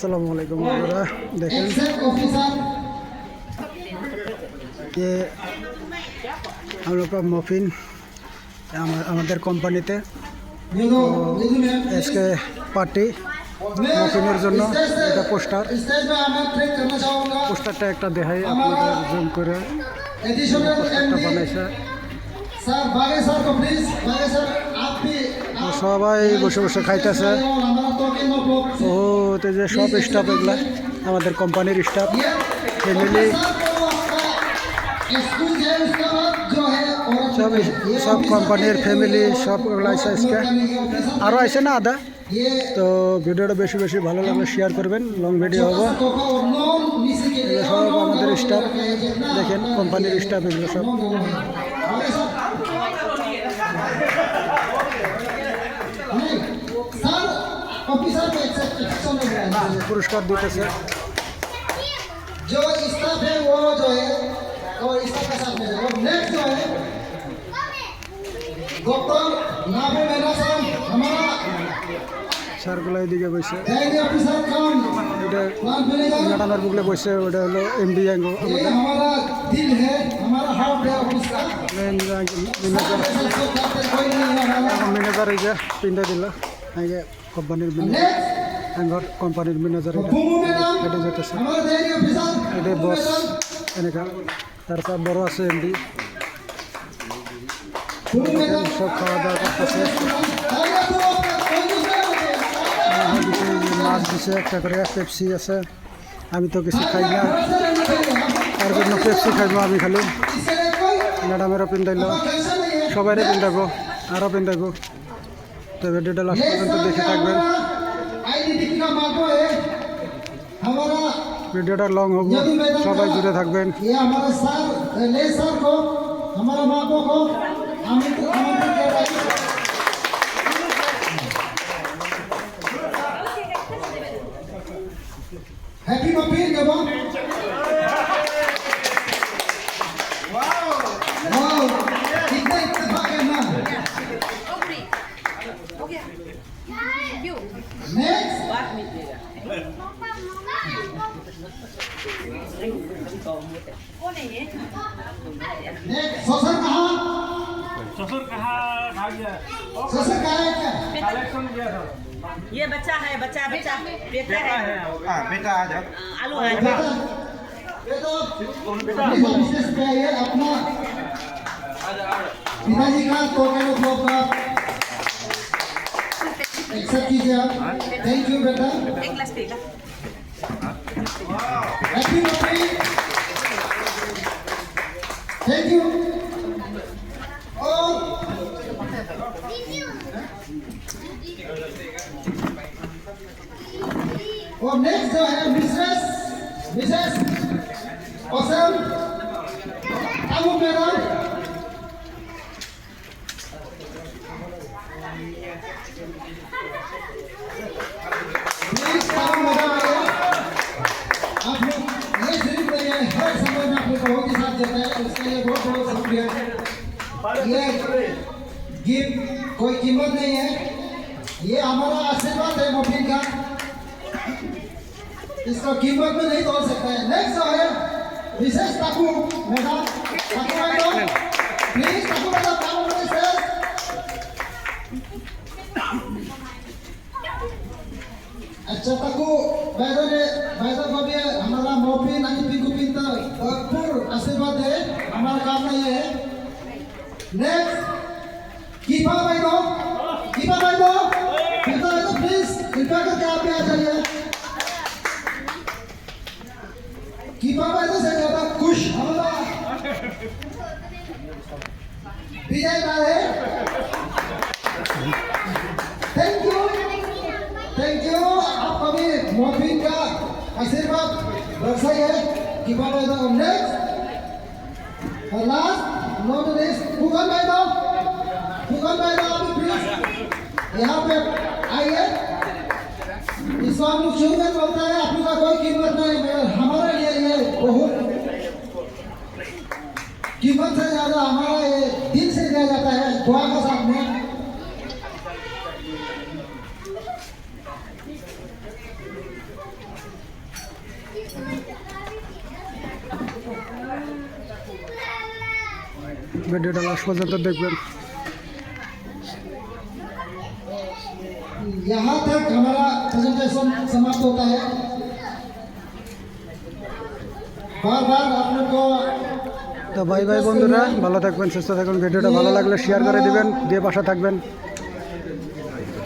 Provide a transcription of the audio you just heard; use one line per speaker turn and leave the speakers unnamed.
আসসালামু আলাইকুম বন্ধুরা, দেখেন ये हम लोग का मफिन আমাদের কোম্পানিতে আজকে পার্টি মফিনের জন্য এটা পোস্টারটা একটা দেখাই আপনাদের জুম করে পোস্টারটা বানাইছে। সবাই বসে বসে খাইতেছে। ও তো যে সব স্টাফ এগুলা আমাদের কোম্পানির স্টাফ ফ্যামিলি সব কোম্পানির ফ্যামিলি সব ওগুলো আছে। আজকে আরও আছে না আদা। তো ভিডিওটা বেশি বেশি ভালো লাগলে শেয়ার করবেন, লং ভিডিও হবো। এগুলো সব আমাদের স্টাফ, দেখেন কোম্পানির স্টাফ এগুলো সব। पुरस्कार देते
जो स्टाफ है वो जो है और स्टाफ के साथ में और नेक्स्ट जो है डॉक्टर नाबे मेरा साहब हमारा
সারগুলাই দিকে বসে
डायरी ऑफिसर काम
এটা ম্যাডামের বুকলে বসে ওটা হলো এমডি
ये हमारा दिल है हमारा हार्ट है ऑफिसर
ম্যানেজার এই যে পিন্ডা দিল আগে কোম্পানির ম্যানেজার কোম্পানির ম্যানেজার এটা যেতেছে
हमारा डायरी ऑफिसर
এটা বস এনেকা তারপর বড় আছে এমডি সব খাওয়া দাওয়া করতেছে। মাছ দিছে একটা করে, পেপসি আছে। আমি তো কিছু খাই না, তার জন্য পেপসি খাইব আমি খালি। ম্যাডামেরও পিন্ডাইল, সবাইরে পিন্ডাবো, আরও পিন্ডাবো। তো ভিডিওটা লাস্ট পর্যন্ত দেখে থাকবেন। ভিডিওটা লং হবে, সবাই জুড়ে থাকবেন।
हैप्पी मफिन जब वाओ वाओ कितना इत्तेफाक है ना। नेक्स्ट ससुर कहाँ खा गया। ससुर कहाँ है क्या कलेक्शन किया था।
ये बच्चा है, बच्चा बेटा बेटा है।
हाँ बेटा आ जाओ।
आलू है
बेटा बिजनेस पे है अपना पिताजी का टोकन ऑफ का एक्सेप्ट कीजिए आप। थैंक यू बेटा।
एक ग्लास देगा।
Happy birthday. Thank you. और नेक्स्ट जो है मिसेस औसम आलू मैडम। प्लीज आलू मैडम आइए। आप लोग ये सिर्फ नहीं है, हर समय में आप लोग बहुत ही साथ देते हैं, उसके लिए बहुत बहुत शुक्रिया। ये गिफ्ट कोई कीमत नहीं है, ये हमारा आशीर्वाद है मफिन का, इसका कीमत में नहीं तोड़ सकता है। नेक्स्ट जो है विशेष टाकू मैडम, टाकू मैडम प्लीज, टाकू मैडम काम विशेष। अच्छा टाकू मैडम को भी हमारा मफिन आणि पिंकू पिंता भरपूर आशीर्वाद है, हमारा काम नहीं है। नेक्स्ट कीपा मैडम प्लीज कृपया करके आप भी आ जाइए। कीपा मैडम से ज्यादा खुश हमारा विजय है। थैंक यू आपका भी मफिन का आशीर्वाद बरसाइए। कीपा मैडम नेक्स्ट और लास्ट नॉट लिस्ट फुगन मैडम आप प्लीज यहाँ पे आइए। इसको हम लोग शुरू में बोलते हैं, आप लोग का कोई कीमत नहीं, हमारे लिए ये बहुत कीमत से ज्यादा हमारा ये दिल से दिया जाता है दुआ के साथ में।
ভিডিওটা লাস্ট পর্যন্ত দেখবেন।
यहाँ तक हमारा प्रेजेंटेशन समाप्त होता है। बार बार आप लोग को
তো বাই বাই বন্ধুরা, ভালো থাকবেন, সুস্থ থাকবেন। ভিডিওটা ভালো লাগলে শেয়ার করে দিবেন, দিয়ে পাশে থাকবেন।